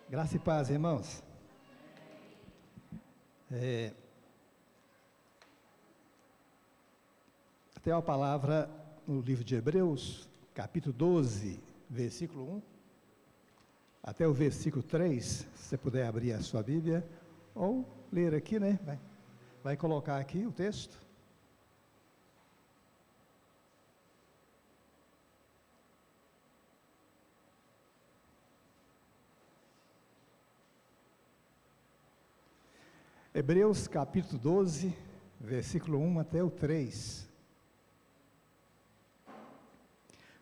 Graça e paz, irmãos. Tem uma palavra no livro de Hebreus, capítulo 12, versículo 1, até o versículo 3, se você puder abrir a sua Bíblia, ou ler aqui, né? Vai colocar aqui o texto. Hebreus capítulo 12, versículo 1 até o 3.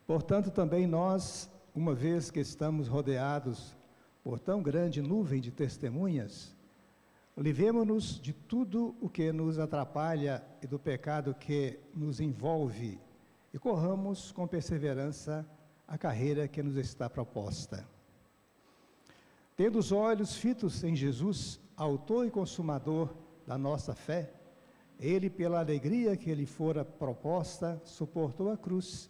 Portanto, também nós, uma vez que estamos rodeados por tão grande nuvem de testemunhas, livremo-nos de tudo o que nos atrapalha e do pecado que nos envolve, e corramos com perseverança a carreira que nos está proposta. Tendo os olhos fitos em Jesus, autor e consumador da nossa fé, ele, pela alegria que lhe fora proposta, suportou a cruz,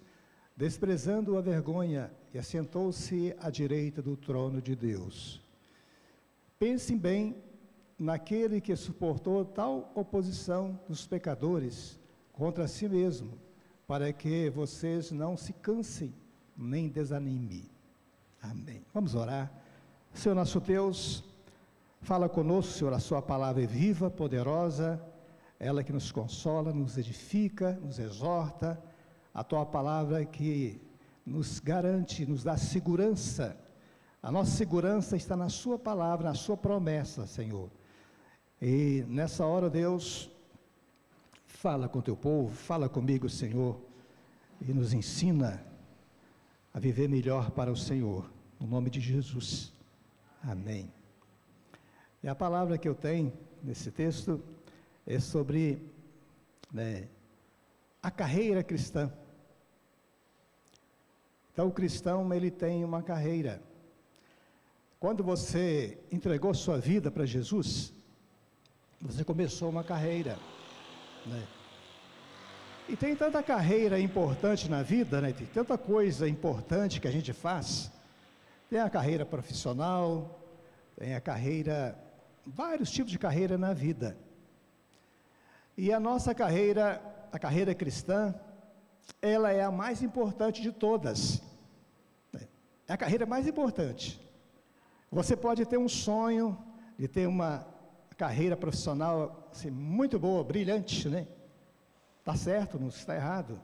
desprezando a vergonha, e assentou-se à direita do trono de Deus. Pensem bem naquele que suportou tal oposição dos pecadores contra si mesmo, para que vocês não se cansem nem desanimem. Amém. Vamos orar. Senhor nosso Deus, fala conosco, Senhor, a sua palavra é viva, poderosa, ela que nos consola, nos edifica, nos exorta, a tua palavra que nos garante, nos dá segurança. A nossa segurança está na sua palavra, na sua promessa, Senhor. E nessa hora, Deus, fala com o teu povo, fala comigo, Senhor, e nos ensina a viver melhor para o Senhor, no nome de Jesus. Amém. E a palavra que eu tenho nesse texto é sobre a carreira cristã. Então, o cristão, ele tem uma carreira. Quando você entregou sua vida para Jesus, você começou uma carreira, né? E tem tanta carreira importante na vida, né? Tem tanta coisa importante que a gente faz. Tem a carreira profissional, tem a carreira, vários tipos de carreira na vida. E a nossa carreira, a carreira cristã, ela é a mais importante de todas. É a carreira mais importante. Você pode ter um sonho de ter uma carreira profissional assim, muito boa, brilhante, né? Está certo, não está errado.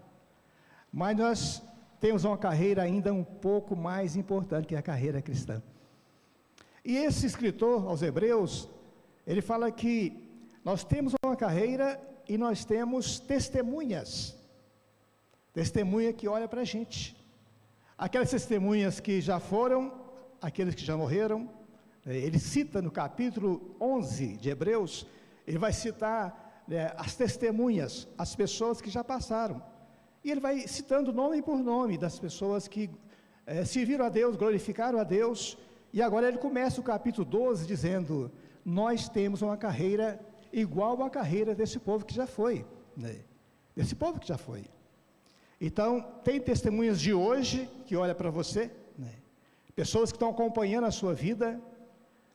Mas nós temos uma carreira ainda um pouco mais importante, que é a carreira cristã. E esse escritor aos Hebreus, ele fala que nós temos uma carreira e nós temos testemunhas. Testemunha que olha para a gente. Aquelas testemunhas que já foram, aqueles que já morreram. Ele cita no capítulo 11 de Hebreus, ele vai citar as testemunhas, as pessoas que já passaram. E ele vai citando nome por nome das pessoas que serviram a Deus, glorificaram a Deus. E agora ele começa o capítulo 12 dizendo: nós temos uma carreira igual à carreira desse povo que já foi, né? Desse povo que já foi. Então, tem testemunhas de hoje que olha para você, né? Pessoas que estão acompanhando a sua vida,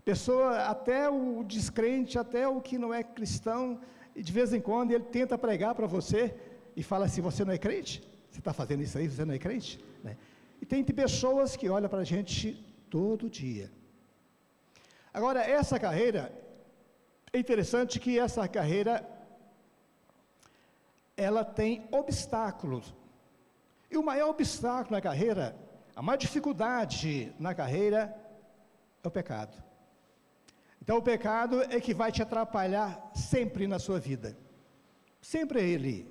pessoa, até o descrente, até o que não é cristão, e de vez em quando ele tenta pregar para você e fala assim: você não é crente? Você está fazendo isso aí, você não é crente? Né? E tem pessoas que olham para a gente todo dia. Agora, essa carreira, é interessante que essa carreira, ela tem obstáculos. E o maior obstáculo na carreira, a maior dificuldade na carreira, é o pecado. Então, o pecado é que vai te atrapalhar sempre na sua vida. Sempre é ele.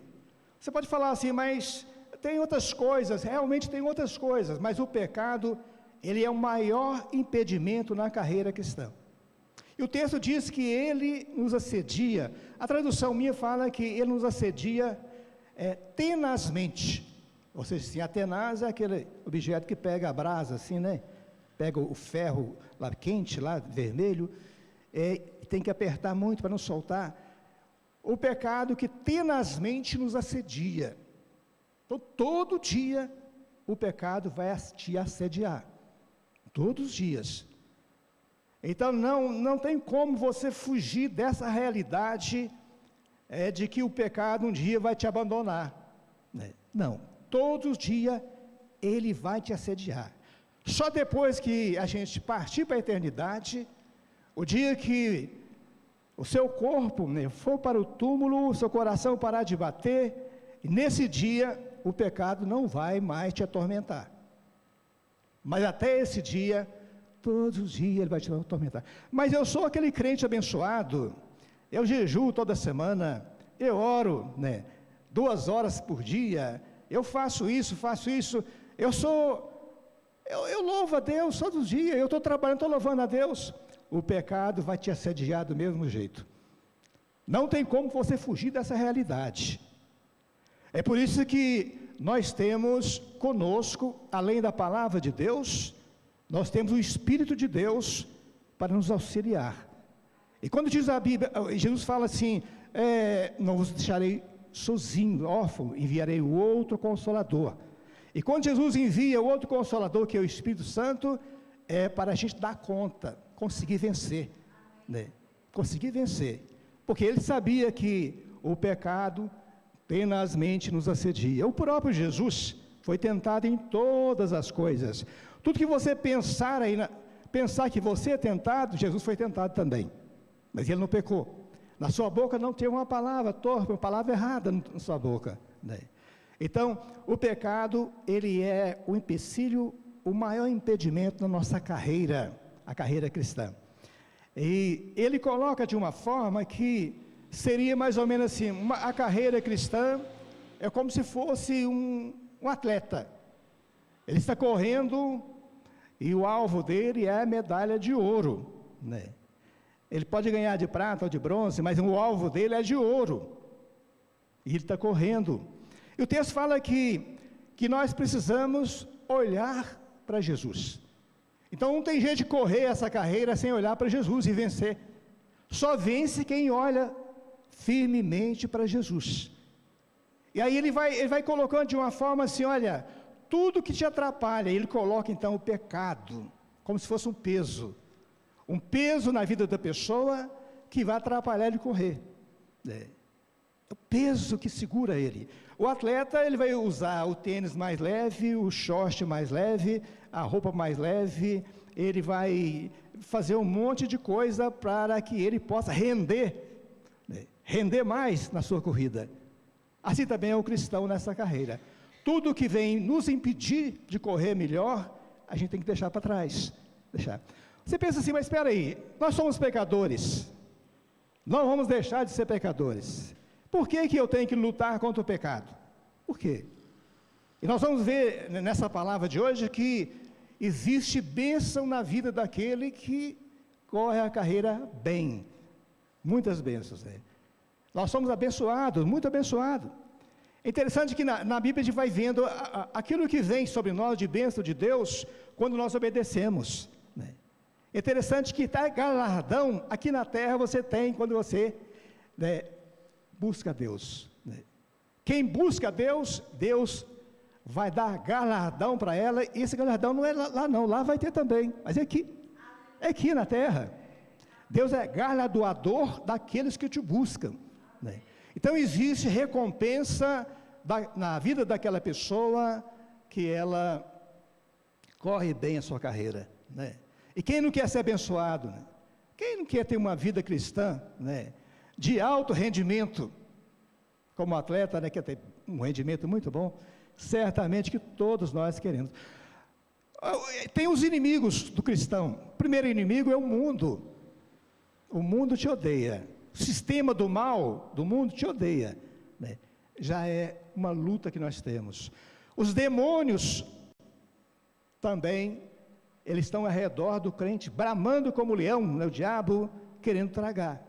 Você pode falar assim, mas tem outras coisas, realmente tem outras coisas, mas o pecado, ele é o maior impedimento na carreira cristã. E o texto diz que ele nos assedia. A tradução minha fala que ele nos assedia tenazmente. Ou seja, assim, a tenaz é aquele objeto que pega a brasa, assim, né? Pega o ferro lá quente, lá vermelho, tem que apertar muito para não soltar. O pecado que tenazmente nos assedia. Então, todo dia, o pecado vai te assediar. Todos os dias. Então não tem como você fugir dessa realidade de que o pecado um dia vai te abandonar, né? Não, todos os dias ele vai te assediar. Só depois que a gente partir para a eternidade, o dia que o seu corpo, né, for para o túmulo, o seu coração parar de bater, e nesse dia o pecado não vai mais te atormentar. Mas até esse dia, todos os dias ele vai te atormentar. Mas eu sou aquele crente abençoado, eu jejuo toda semana, eu oro, né, 2 horas por dia, eu faço isso, eu louvo a Deus todos os dias, eu estou trabalhando, estou louvando a Deus. O pecado vai te assediar do mesmo jeito. Não tem como você fugir dessa realidade. É por isso que nós temos conosco, além da palavra de Deus, nós temos o Espírito de Deus para nos auxiliar. E quando diz a Bíblia, Jesus fala assim, não vos deixarei sozinho, órfão, enviarei o outro Consolador. E quando Jesus envia o outro Consolador, que é o Espírito Santo, é para a gente dar conta, conseguir vencer, né? Conseguir vencer, porque ele sabia que o pecado tenazmente nos assedia. O próprio Jesus foi tentado em todas as coisas. Tudo que você pensar que você é tentado, Jesus foi tentado também, mas ele não pecou. Na sua boca não tem uma palavra torpe, uma palavra errada na sua boca, né? Então, o pecado, ele é o empecilho, o maior impedimento na nossa carreira, a carreira cristã. E ele coloca de uma forma que seria mais ou menos assim, a carreira cristã é como se fosse um atleta. Ele está correndo e o alvo dele é a medalha de ouro, né? Ele pode ganhar de prata ou de bronze, mas o alvo dele é de ouro. E ele está correndo. E o texto fala que nós precisamos olhar para Jesus. Então não tem jeito de correr essa carreira sem olhar para Jesus e vencer. Só vence quem olha firmemente para Jesus. E aí ele vai colocando de uma forma assim, olha, tudo que te atrapalha, ele coloca então o pecado, como se fosse um peso na vida da pessoa, que vai atrapalhar ele correr, né? O peso que segura ele. O atleta, ele vai usar o tênis mais leve, o short mais leve, a roupa mais leve, ele vai fazer um monte de coisa para que ele possa render, né? Render mais na sua corrida. Assim também é o cristão nessa carreira. Tudo que vem nos impedir de correr melhor, a gente tem que deixar para trás. Você pensa assim, mas espera aí, nós somos pecadores, não vamos deixar de ser pecadores. Por que eu tenho que lutar contra o pecado? Por quê? E nós vamos ver nessa palavra de hoje que existe bênção na vida daquele que corre a carreira bem. Muitas bênçãos, né? Nós somos abençoados, muito abençoados. É interessante que na Bíblia a gente vai vendo aquilo que vem sobre nós de bênção de Deus, quando nós obedecemos, né? É interessante que galardão aqui na terra você tem quando você, né, busca a Deus, né? Quem busca a Deus, Deus vai dar galardão para ela, e esse galardão não é lá não, lá vai ter também, mas é aqui na terra. Deus é galardoador daqueles que te buscam, né? Então existe recompensa na vida daquela pessoa que ela corre bem a sua carreira, né? E quem não quer ser abençoado, né? Quem não quer ter uma vida cristã, né, de alto rendimento, como atleta, né, quer ter um rendimento muito bom? Certamente que todos nós queremos. Tem os inimigos do cristão. O primeiro inimigo é o mundo. O mundo te odeia. O sistema do mal do mundo te odeia, né? Já é uma luta que nós temos. Os demônios também, eles estão ao redor do crente, bramando como leão, né, o diabo querendo tragar.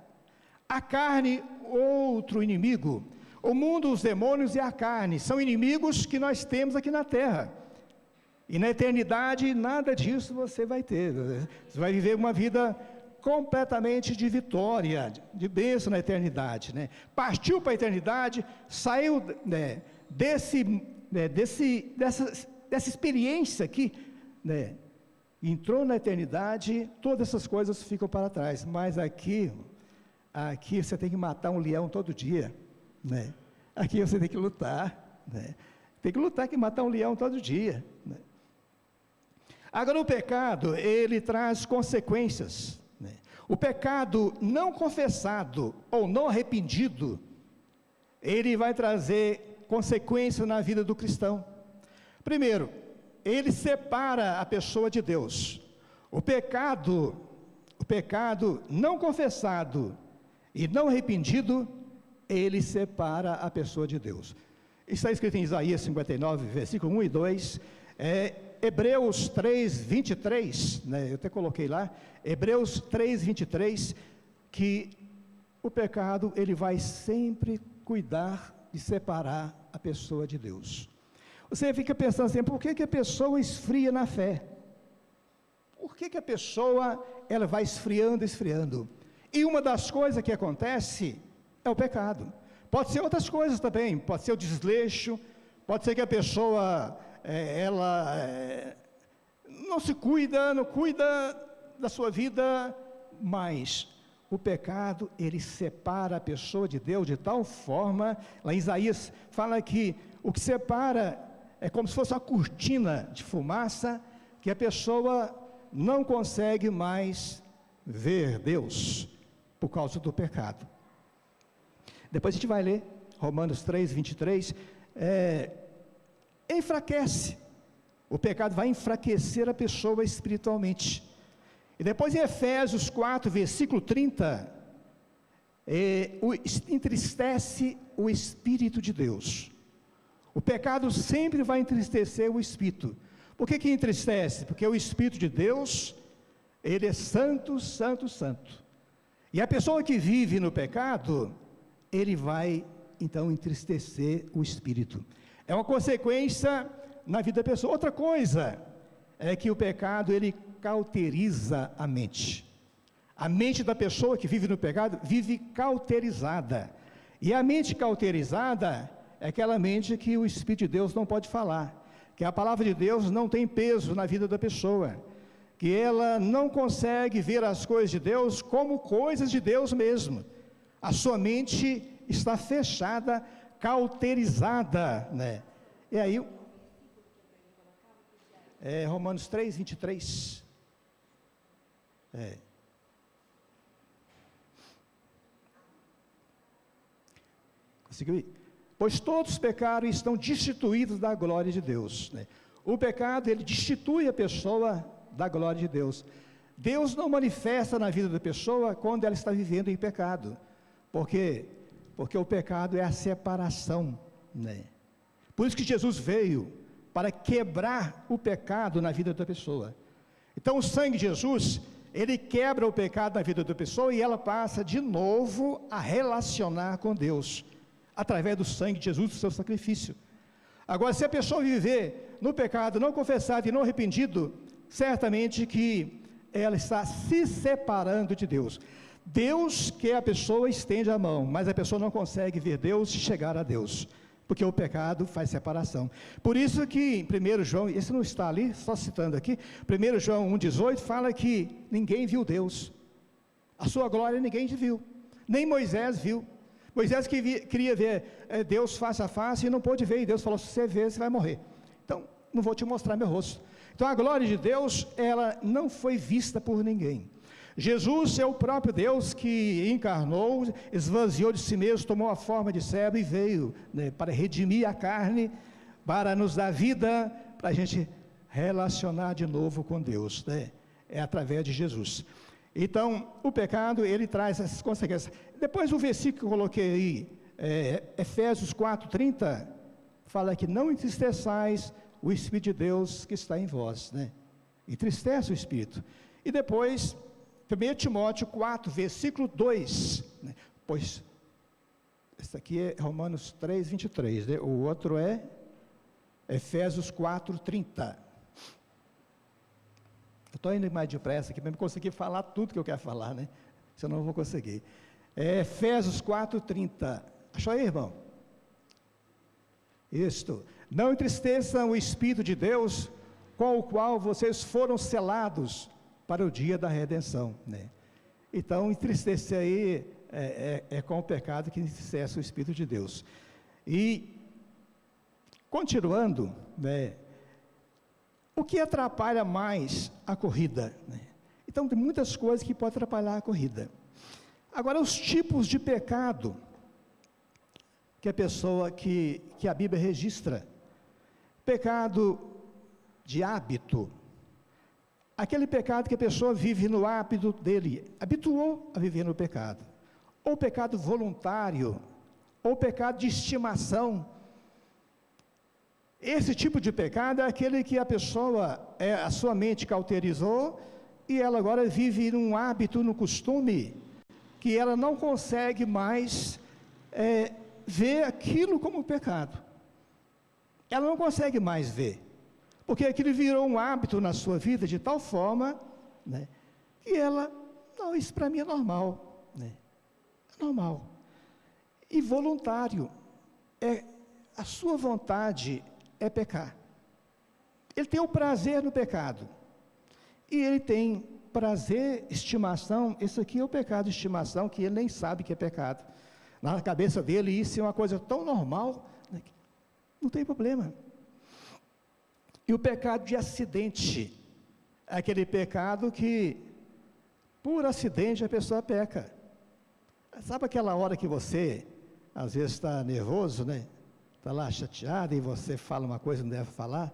A carne, outro inimigo. O mundo, os demônios e a carne são inimigos que nós temos aqui na terra. E na eternidade, nada disso você vai ter. Você vai viver uma vida completamente de vitória, de bênção na eternidade, né? Partiu para a eternidade, saiu, né, dessa experiência aqui, né, entrou na eternidade, todas essas coisas ficam para trás. Mas aqui você tem que matar um leão todo dia, né? Aqui você tem que lutar, né? Tem que lutar, que matar um leão todo dia, né? Agora, o pecado, ele traz consequências, né? O pecado não confessado ou não arrependido, ele vai trazer consequência na vida do cristão. Primeiro, ele separa a pessoa de Deus. O pecado não confessado e não arrependido, ele separa a pessoa de Deus. Isso está escrito em Isaías 59, versículo 1 e 2, Hebreus 3, 23, né, eu até coloquei lá, Hebreus 3, 23, que o pecado, ele vai sempre cuidar de separar a pessoa de Deus. Você fica pensando assim, por que a pessoa esfria na fé? Por que a pessoa, ela vai esfriando? E uma das coisas que acontece é o pecado. Pode ser outras coisas também, pode ser o desleixo, pode ser que a pessoa, não se cuida, não cuida da sua vida, mas o pecado, ele separa a pessoa de Deus de tal forma, lá em Isaías fala que o que separa é como se fosse uma cortina de fumaça, que a pessoa não consegue mais ver Deus, por causa do pecado. Depois a gente vai ler, Romanos 3, 23, enfraquece, o pecado vai enfraquecer a pessoa espiritualmente. E depois em Efésios 4, versículo 30, entristece o Espírito de Deus. O pecado sempre vai entristecer o Espírito. Por que entristece? Porque o Espírito de Deus, ele é santo, santo, santo. E a pessoa que vive no pecado, ele vai então entristecer o Espírito. É uma consequência na vida da pessoa. Outra coisa é que o pecado, ele cauteriza a mente. A mente da pessoa que vive no pecado vive cauterizada. E a mente cauterizada é aquela mente que o Espírito de Deus não pode falar, que a palavra de Deus não tem peso na vida da pessoa, que ela não consegue ver as coisas de Deus como coisas de Deus mesmo. A sua mente está fechada, cauterizada, né? E aí, Romanos 3, 23. Conseguiu ir? Pois todos pecaram e estão destituídos da glória de Deus, né? O pecado, ele destitui a pessoa da glória de Deus. Deus não manifesta na vida da pessoa quando ela está vivendo em pecado. Por quê? Porque o pecado é a separação, né? Por isso que Jesus veio, para quebrar o pecado na vida da pessoa. Então o sangue de Jesus, ele quebra o pecado na vida da pessoa e ela passa de novo a relacionar com Deus, através do sangue de Jesus, do seu sacrifício. Agora, se a pessoa viver no pecado, não confessado e não arrependido, certamente que ela está se separando de Deus. Deus quer a pessoa estende a mão, mas a pessoa não consegue ver Deus e chegar a Deus, porque o pecado faz separação. Por isso que em 1 João, esse não está ali, só citando aqui, 1 João 1,18 fala que ninguém viu Deus, a sua glória ninguém viu, nem Moisés viu. Moisés queria ver Deus face a face e não pôde ver, e Deus falou, se você ver, você vai morrer, então não vou te mostrar meu rosto. Então a glória de Deus, ela não foi vista por ninguém. Jesus é o próprio Deus que encarnou, esvaziou de si mesmo, tomou a forma de servo e veio, né, para redimir a carne, para nos dar vida, para a gente relacionar de novo com Deus, né? É através de Jesus. Então, o pecado, ele traz essas consequências. Depois o versículo que eu coloquei aí, Efésios 4:30, fala que não entristeçais o Espírito de Deus que está em vós, né? Entristece o Espírito. E depois, 1 Timóteo 4, versículo 2, né? Pois, esse aqui é Romanos 3, 23, né? O outro é Efésios 4, 30. Eu estou indo mais depressa aqui, para eu conseguir falar tudo que eu quero falar, né? Senão eu não vou conseguir. Efésios 4, 30. Achou aí, irmão? Isto. Não entristeçam o Espírito de Deus, com o qual vocês foram selados para o dia da redenção, né? Então, entristecer aí é com o pecado que entristece o Espírito de Deus. E, continuando, né, o que atrapalha mais a corrida, né? Então, tem muitas coisas que podem atrapalhar a corrida. Agora, os tipos de pecado que a Bíblia registra. Pecado de hábito, aquele pecado que a pessoa vive no hábito dele, habituou a viver no pecado. Ou pecado voluntário, ou pecado de estimação. Esse tipo de pecado é aquele que a sua mente cauterizou, e ela agora vive num hábito, no costume, que ela não consegue mais ver aquilo como pecado. Ela não consegue mais ver, porque aquilo virou um hábito na sua vida de tal forma, né, que não, isso para mim é normal, né? É normal. E voluntário, a sua vontade é pecar. Ele tem o prazer no pecado, e ele tem prazer, estimação. Esse aqui é o pecado de estimação, que ele nem sabe que é pecado. Na cabeça dele, isso é uma coisa tão normal, né, que não tem problema. E o pecado de acidente, é aquele pecado que, por acidente, a pessoa peca. Sabe aquela hora que você, às vezes, está nervoso, né? Está lá chateado, e você fala uma coisa que não deve falar,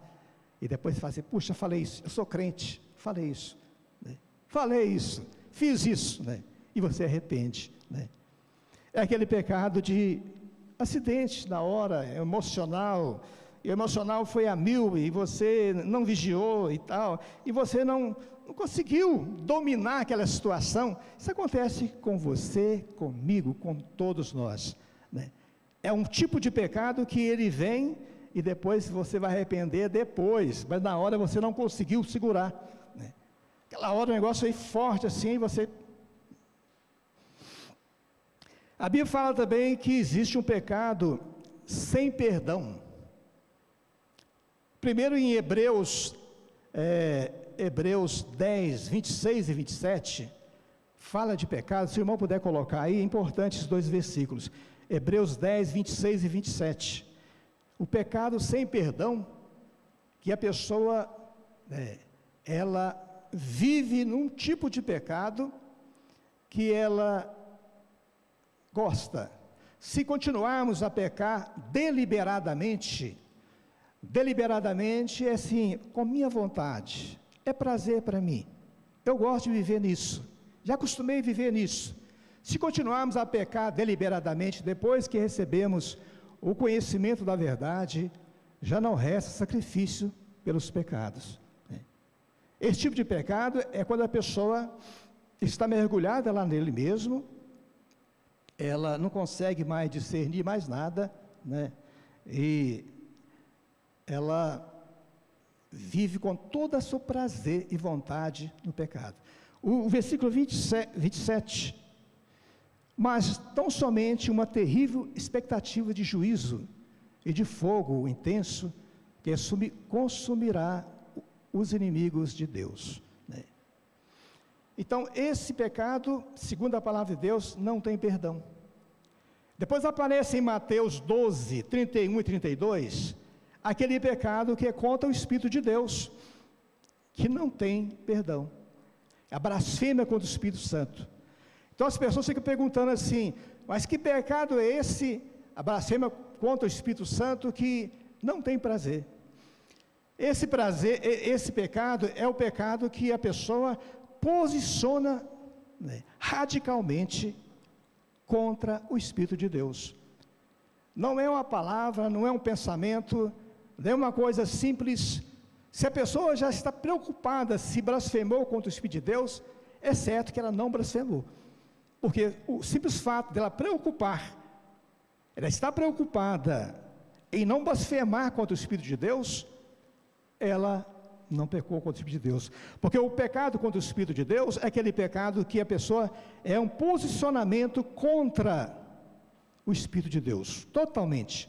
e depois você fala assim: puxa, falei isso, eu sou crente, falei isso, né? Falei isso, fiz isso, né? E você arrepende, né? É aquele pecado de acidente na hora, emocional, e o emocional foi a mil, e você não vigiou e tal, e você não conseguiu dominar aquela situação. Isso acontece com você, comigo, com todos nós, né? É um tipo de pecado que ele vem, e depois você vai arrepender depois, mas na hora você não conseguiu segurar, né? Aquela hora o negócio aí forte assim, você... A Bíblia fala também que existe um pecado sem perdão. Primeiro em Hebreus 10, 26 e 27, fala de pecado. Se o irmão puder colocar aí, é importante esses dois versículos. Hebreus 10, 26 e 27. O pecado sem perdão, que a pessoa, ela vive num tipo de pecado que ela gosta. Se continuarmos a pecar deliberadamente é assim, com minha vontade, é prazer para mim, eu gosto de viver nisso, já acostumei a viver nisso. Se continuarmos a pecar deliberadamente, depois que recebemos o conhecimento da verdade, já não resta sacrifício pelos pecados, né? Esse tipo de pecado é quando a pessoa está mergulhada lá nele mesmo, ela não consegue mais discernir mais nada, né? E ela vive com todo o seu prazer e vontade no pecado. O versículo 27, mas tão somente uma terrível expectativa de juízo e de fogo intenso, que consumirá os inimigos de Deus, né? Então, esse pecado, segundo a palavra de Deus, não tem perdão. Depois aparece em Mateus 12, 31 e 32, aquele pecado que é contra o Espírito de Deus, que não tem perdão. A blasfêmia contra o Espírito Santo. Então as pessoas ficam perguntando assim: mas que pecado é esse? A blasfêmia contra o Espírito Santo, que não tem prazer. Esse pecado é o pecado que a pessoa posiciona, né, radicalmente contra o Espírito de Deus. Não é uma palavra, não é um pensamento, não é uma coisa simples. Se a pessoa já está preocupada se blasfemou contra o Espírito de Deus, é certo que ela não blasfemou, porque o simples fato dela ela está preocupada em não blasfemar contra o Espírito de Deus, ela não pecou contra o Espírito de Deus. Porque o pecado contra o Espírito de Deus é aquele pecado que a pessoa é um posicionamento contra o Espírito de Deus, totalmente.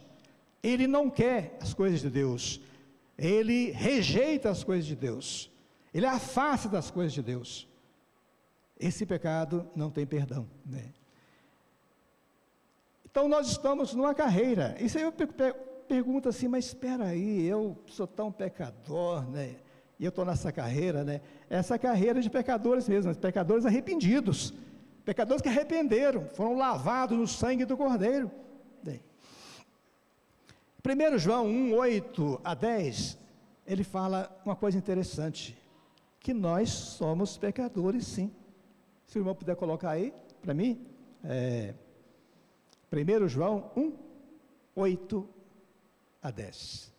Ele não quer as coisas de Deus, ele rejeita as coisas de Deus, ele afasta das coisas de Deus. Esse pecado não tem perdão, né? Então nós estamos numa carreira. Isso aí eu pergunto assim, mas espera aí, eu sou tão pecador, né? E eu estou nessa carreira, né? Essa carreira de pecadores mesmo, pecadores arrependidos, pecadores que arrependeram, foram lavados no sangue do Cordeiro. 1 João 1, 8 a 10, ele fala uma coisa interessante, que nós somos pecadores sim. Se o irmão puder colocar aí, para mim, 1 João 1, 8 a 10.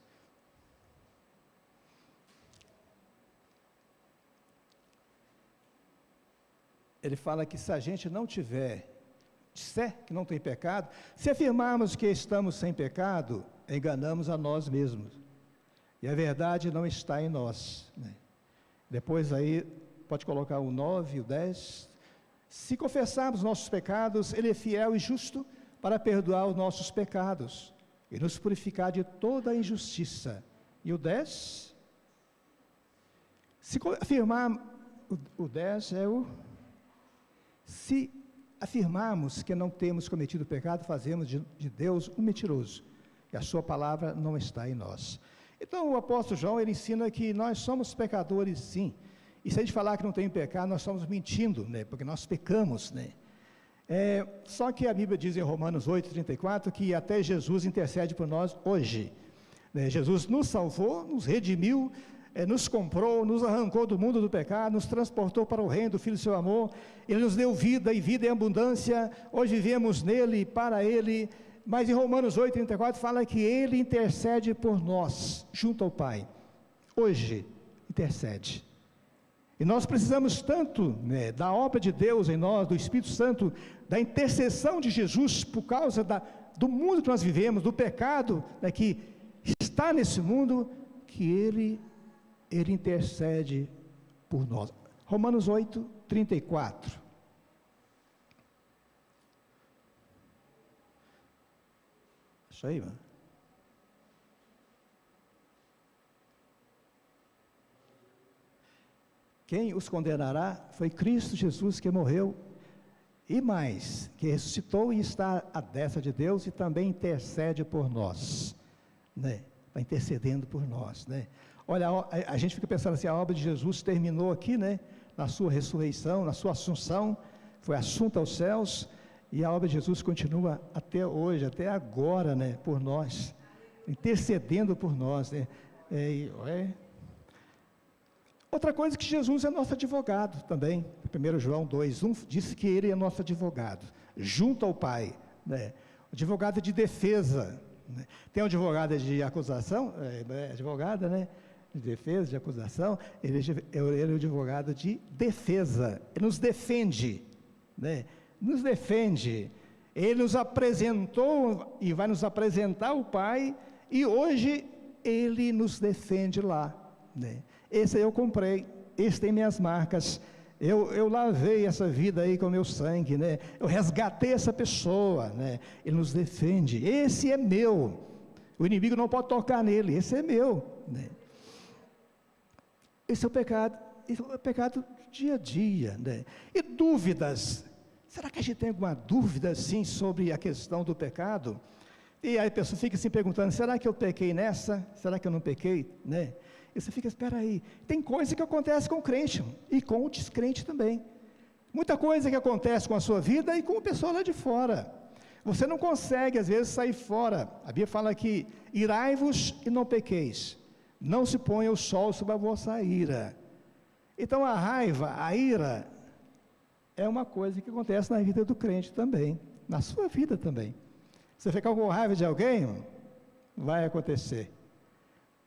Ele fala que se a gente não disser que não tem pecado, se afirmarmos que estamos sem pecado, enganamos a nós mesmos, e a verdade não está em nós, né? Depois aí, pode colocar o 9 e o 10, se confessarmos nossos pecados, Ele é fiel e justo para perdoar os nossos pecados, e nos purificar de toda a injustiça. E o 10, se afirmar, o 10 é o, se afirmarmos que não temos cometido pecado, fazemos de Deus um mentiroso, e a sua palavra não está em nós. Então o apóstolo João, ele ensina que nós somos pecadores sim, e se a gente falar que não tem pecado, nós estamos mentindo, né? Porque nós pecamos, né? Só que a Bíblia diz em Romanos 8,34, que até Jesus intercede por nós hoje, né? Jesus nos salvou, nos redimiu, nos comprou, nos arrancou do mundo do pecado, nos transportou para o reino do Filho do seu amor, Ele nos deu vida e vida em abundância, hoje vivemos nele, para Ele, mas em Romanos 8,34 fala que Ele intercede por nós, junto ao Pai, hoje intercede, e nós precisamos tanto, né, da obra de Deus em nós, do Espírito Santo, da intercessão de Jesus, por causa do mundo que nós vivemos, do pecado, né, que está nesse mundo, que Ele intercede por nós. Romanos 8:34. Isso aí, mano. Quem os condenará foi Cristo Jesus, que morreu, e mais, que ressuscitou e está à destra de Deus, e também intercede por nós, né? Está intercedendo por nós, né? Olha, a gente fica pensando assim, a obra de Jesus terminou aqui, né? Na sua ressurreição, na sua assunção, foi assunta aos céus, e a obra de Jesus continua até hoje, até agora, né? Por nós, intercedendo por nós, né? Outra coisa é que Jesus é nosso advogado também. 1 João 2:1 disse que Ele é nosso advogado, junto ao Pai, né? Advogado de defesa, né? Tem um advogado de acusação, advogada, né? De defesa, de acusação, ele é o advogado de defesa, Ele nos defende, né? Nos defende, Ele nos apresentou e vai nos apresentar o Pai, e hoje Ele nos defende lá, né? Esse eu comprei, esse tem minhas marcas, eu lavei essa vida aí com o meu sangue, né? Eu resgatei essa pessoa, né? Ele nos defende, esse é meu, o inimigo não pode tocar nele, esse é meu, né? Esse é o pecado dia a dia, né? E dúvidas, será que a gente tem alguma dúvida assim sobre a questão do pecado? E aí a pessoa fica se perguntando, será que eu pequei nessa? Será que eu não pequei, né? E você fica, espera aí, tem coisa que acontece com o crente, e com o descrente também, muita coisa que acontece com a sua vida, e com a pessoa lá de fora, você não consegue às vezes sair fora, a Bíblia fala que, irai-vos e não pequeis, não se ponha o sol sobre a vossa ira. Então a raiva, a ira, é uma coisa que acontece na vida do crente também, na sua vida também. Você ficar com raiva de alguém, vai acontecer.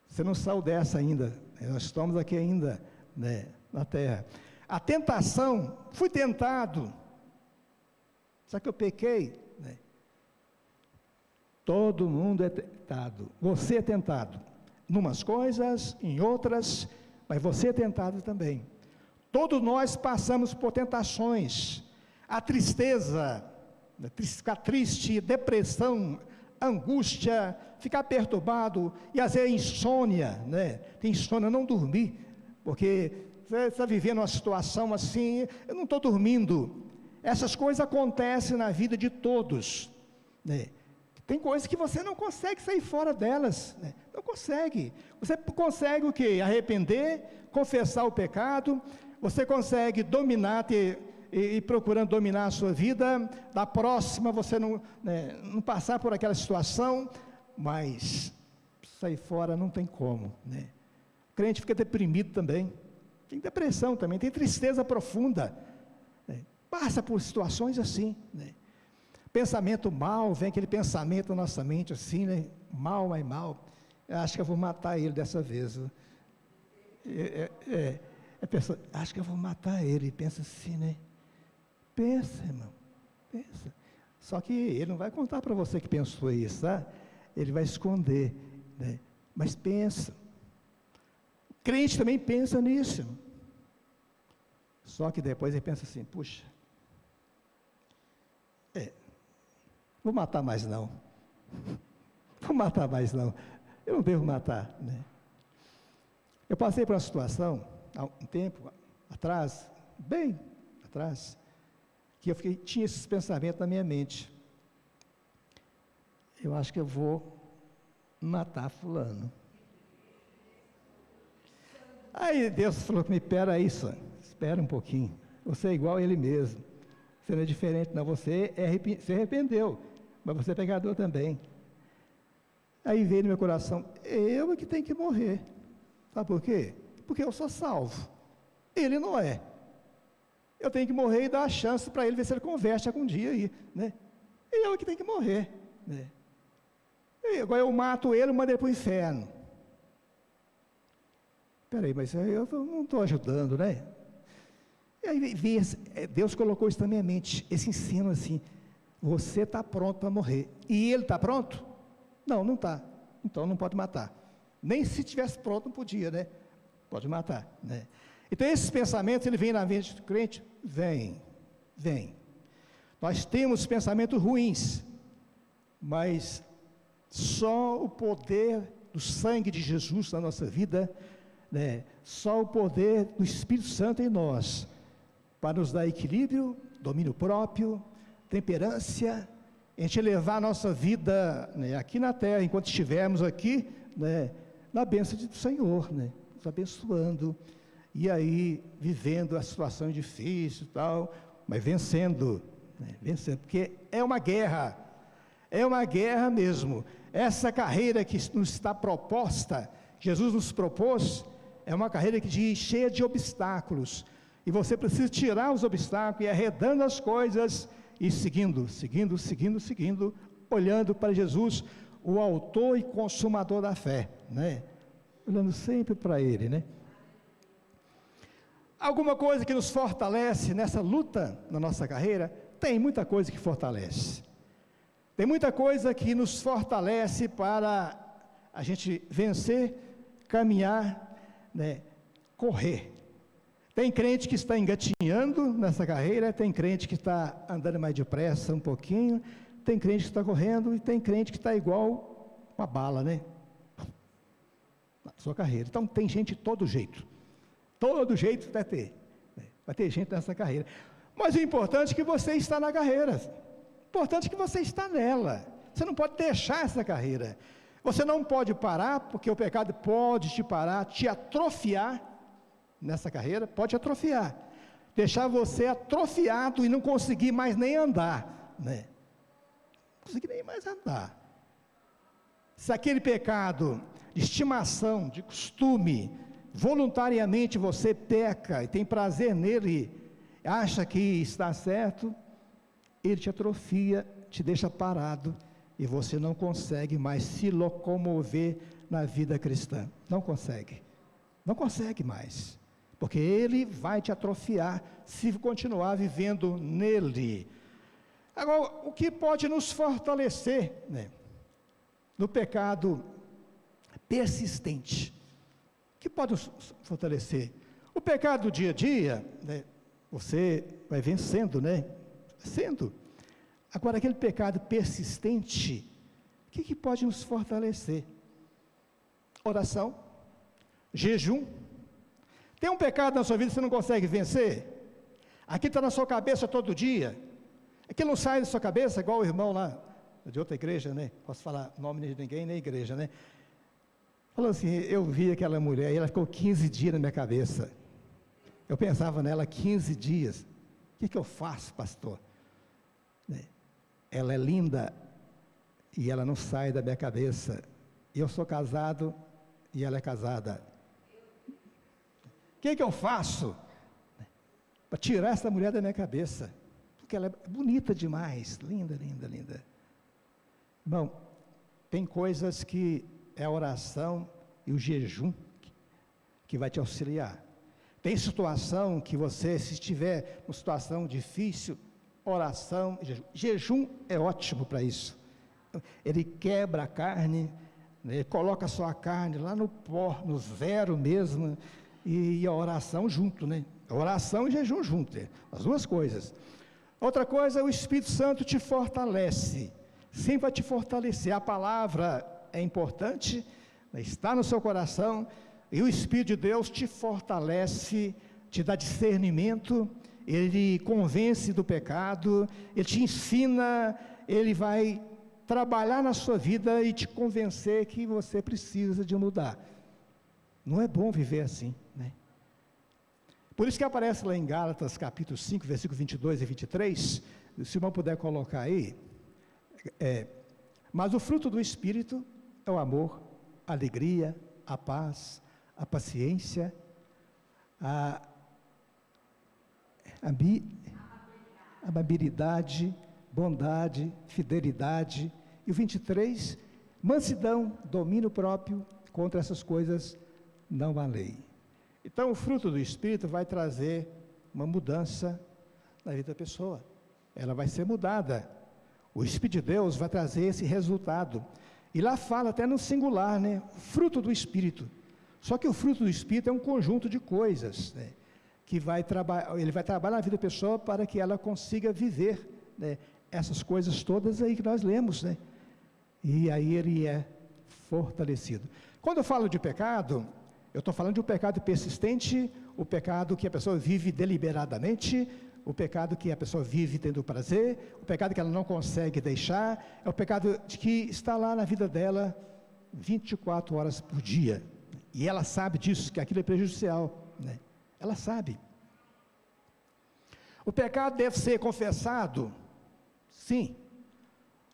Você não saiu dessa ainda, nós estamos aqui ainda, né, na terra. A tentação, fui tentado, será que eu pequei? Né? Todo mundo é tentado, você é tentado, numas coisas, em outras, mas você é tentado também. Todos nós passamos por tentações, a tristeza, ficar triste, depressão, angústia, ficar perturbado, e às vezes insônia, né? Tem insônia, não dormir, porque você está vivendo uma situação assim, eu não estou dormindo. Essas coisas acontecem na vida de todos, né? Tem coisas que você não consegue sair fora delas, né? Não consegue. Você consegue o quê? Arrepender, confessar o pecado, você consegue dominar, e procurando dominar a sua vida, da próxima você não, né, não passar por aquela situação, mas sair fora não tem como, né? O crente fica deprimido também, tem depressão também, tem tristeza profunda, né? Passa por situações assim, né? Pensamento mal, vem aquele pensamento na nossa mente assim, né? Mal, mas mal, eu acho que eu vou matar ele dessa vez, a pessoa, acho que eu vou matar ele, pensa assim, né? Pensa, irmão, pensa. Só que ele não vai contar para você que pensou isso, tá? Ele vai esconder, né? Mas pensa. O crente também pensa nisso, irmão. Só que depois ele pensa assim, puxa, vou matar mais não. Vou matar mais não. Eu não devo matar, né? Eu passei por uma situação, há um tempo atrás, bem atrás, que eu tinha esses pensamentos na minha mente. Eu acho que eu vou matar fulano. Aí Deus falou comigo, peraí, espera um pouquinho, você é igual a ele mesmo, você não é diferente não, você se arrependeu, mas você é pecador também. Aí veio no meu coração, eu é que tenho que morrer. Sabe por quê? Porque eu sou salvo, ele não é. Eu tenho que morrer e dar a chance para ele, ver se ele converte algum dia aí, né? Eu é que tenho que morrer, né? E agora eu mato ele e mando ele para o inferno. Peraí, mas eu não estou ajudando, né? E aí Deus colocou isso na minha mente, esse ensino assim, você está pronto para morrer, e ele está pronto? Não, não está, então não pode matar, nem se estivesse pronto não podia, né? Pode matar, né? Então esses pensamentos, ele vem na mente do crente, vem, nós temos pensamentos ruins, mas só o poder do sangue de Jesus na nossa vida, né? Só o poder do Espírito Santo em nós, para nos dar equilíbrio, domínio próprio, temperança, a gente levar a nossa vida, né, aqui na terra, enquanto estivermos aqui, né, na bênção do Senhor, né, nos abençoando, e aí vivendo a situação difícil e tal, mas vencendo, né, porque é uma guerra mesmo. Essa carreira que nos está proposta, Jesus nos propôs, é uma carreira cheia de obstáculos, e você precisa tirar os obstáculos, e arredando as coisas, e seguindo, olhando para Jesus, o autor e consumador da fé, né? Olhando sempre para Ele, né? Alguma coisa que nos fortalece nessa luta, na nossa carreira? Tem muita coisa que fortalece, tem muita coisa que nos fortalece para a gente vencer, caminhar, né? Correr. Tem crente que está engatinhando nessa carreira, tem crente que está andando mais depressa um pouquinho, tem crente que está correndo, e tem crente que está igual uma bala, né? Na sua carreira. Então tem gente de todo jeito vai ter gente nessa carreira. Mas o importante é que você está na carreira, o importante é que você está nela, você não pode deixar essa carreira, você não pode parar, porque o pecado pode te parar, te atrofiar, nessa carreira, pode atrofiar, deixar você atrofiado e não conseguir mais nem andar, né? Não conseguir nem mais andar. Se aquele pecado de estimação, de costume, voluntariamente você peca e tem prazer nele, acha que está certo, ele te atrofia, te deixa parado, e você não consegue mais se locomover na vida cristã, não consegue mais, porque ele vai te atrofiar, se continuar vivendo nele. Agora, o que pode nos fortalecer, né, no pecado persistente? O que pode nos fortalecer? O pecado do dia a dia, né, você vai vencendo, né, vencendo. Agora, aquele pecado persistente, que pode nos fortalecer? Oração, jejum. Tem um pecado na sua vida que você não consegue vencer? Aqui está na sua cabeça todo dia. Aqui não sai da sua cabeça, igual o irmão lá, de outra igreja, né? Posso falar o nome de ninguém, nem igreja, né? Falou assim, eu vi aquela mulher e ela ficou 15 dias na minha cabeça. Eu pensava nela 15 dias. O que eu faço, pastor? Ela é linda e ela não sai da minha cabeça. Eu sou casado e ela é casada. O que eu faço para tirar essa mulher da minha cabeça? Porque ela é bonita demais, linda, linda, linda. Irmão, tem coisas que é a oração e o jejum que vai te auxiliar. Tem situação que você, se estiver numa situação difícil, oração, jejum é ótimo para isso. Ele quebra a carne, né, coloca a sua carne lá no pó, no zero mesmo, e a oração junto, né? Oração e jejum junto, as duas coisas. Outra coisa, o Espírito Santo te fortalece, sempre vai te fortalecer. A palavra é importante, né, está no seu coração, e o Espírito de Deus te fortalece, te dá discernimento, ele convence do pecado, ele te ensina, ele vai trabalhar na sua vida e te convencer que você precisa de mudar. Não é bom viver assim, né? Por isso que aparece lá em Gálatas capítulo 5, versículos 22 e 23, se o irmão puder colocar aí, mas o fruto do Espírito é o amor, a alegria, a paz, a paciência, a amabilidade, bondade, fidelidade, e o 23, mansidão, domínio próprio, contra essas coisas não há lei. Então o fruto do Espírito vai trazer uma mudança na vida da pessoa, ela vai ser mudada, o Espírito de Deus vai trazer esse resultado, e lá fala até no singular, né, fruto do Espírito, só que o fruto do Espírito é um conjunto de coisas, né, que ele vai trabalhar na vida da pessoa para que ela consiga viver, né, essas coisas todas aí que nós lemos, né, e aí ele é fortalecido. Quando eu falo de pecado, eu estou falando de um pecado persistente, o pecado que a pessoa vive deliberadamente, o pecado que a pessoa vive tendo prazer, o pecado que ela não consegue deixar, é o pecado que está lá na vida dela 24 horas por dia, e ela sabe disso, que aquilo é prejudicial, né? Ela sabe. O pecado deve ser confessado? Sim.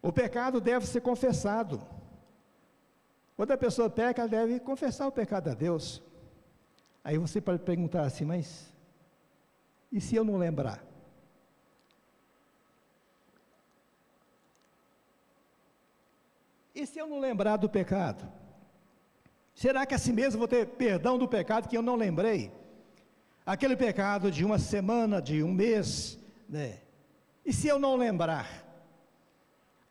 O pecado deve ser confessado. Quando a pessoa peca, ela deve confessar o pecado a Deus. Aí você pode perguntar assim, mas e se eu não lembrar? E se eu não lembrar do pecado? Será que assim mesmo vou ter perdão do pecado que eu não lembrei? Aquele pecado de uma semana, de um mês, né? E se eu não lembrar?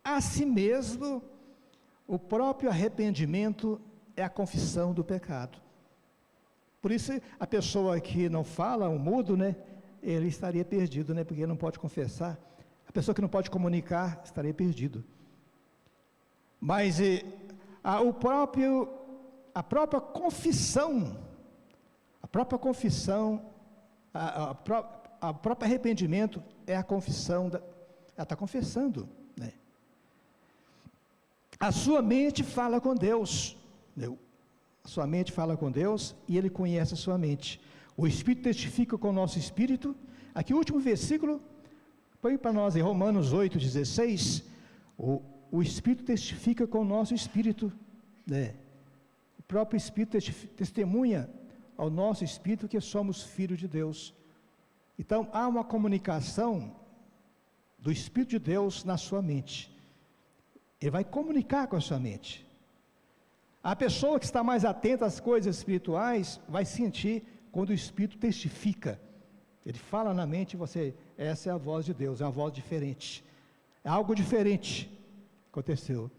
Assim mesmo, o próprio arrependimento é a confissão do pecado. Por isso, a pessoa que não fala, o mudo, né? Ele estaria perdido, né? Porque ele não pode confessar. A pessoa que não pode comunicar, estaria perdido. Mas a própria confissão, o próprio arrependimento é a confissão, ela está confessando, né? A sua mente fala com Deus, né? A sua mente fala com Deus e Ele conhece a sua mente. O Espírito testifica com o nosso Espírito. Aqui o último versículo, põe para nós em Romanos 8,16, o Espírito testifica com o nosso Espírito, né? O próprio Espírito testemunha ao nosso Espírito que somos filhos de Deus. Então, há uma comunicação do Espírito de Deus na sua mente. Ele vai comunicar com a sua mente. A pessoa que está mais atenta às coisas espirituais, vai sentir quando o Espírito testifica. Ele fala na mente, essa é a voz de Deus, é uma voz diferente. É algo diferente que aconteceu.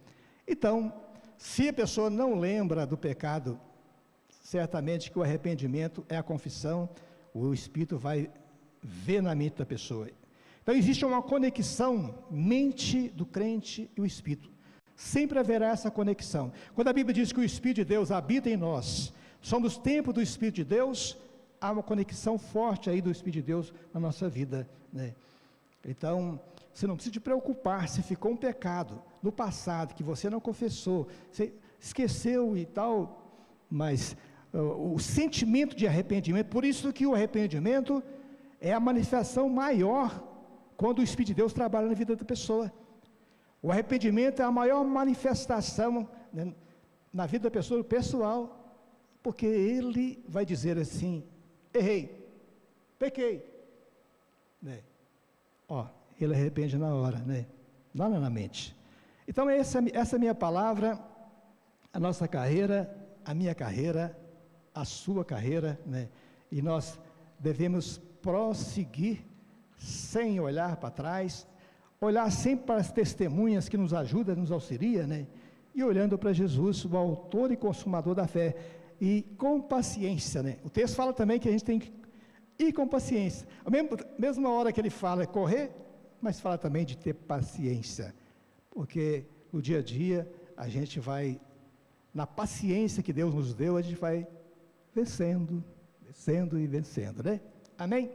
Então, se a pessoa não lembra do pecado, certamente que o arrependimento é a confissão, o Espírito vai ver na mente da pessoa. Então existe uma conexão, mente do crente e o Espírito. Sempre haverá essa conexão. Quando a Bíblia diz que o Espírito de Deus habita em nós, somos templo do Espírito de Deus, há uma conexão forte aí do Espírito de Deus na nossa vida, né? Então, você não precisa te preocupar se ficou um pecado no passado que você não confessou, você esqueceu e tal, mas o sentimento de arrependimento, por isso que o arrependimento é a manifestação maior quando o Espírito de Deus trabalha na vida da pessoa. O arrependimento é a maior manifestação, né, na vida da pessoa, pessoal, porque ele vai dizer assim: errei, pequei, né? Ele arrepende na hora, né? Lá na mente. Então essa é a minha palavra, a nossa carreira, a minha carreira, a sua carreira, né? E nós devemos prosseguir sem olhar para trás, olhar sempre para as testemunhas que nos ajudam, nos auxiliam, né? E olhando para Jesus, o autor e consumador da fé, e com paciência, né? O texto fala também que a gente tem que ir com paciência. A mesma hora que ele fala correr, mas fala também de ter paciência, porque no dia a dia a gente vai, na paciência que Deus nos deu, a gente vai vencendo, vencendo e vencendo, né? Amém?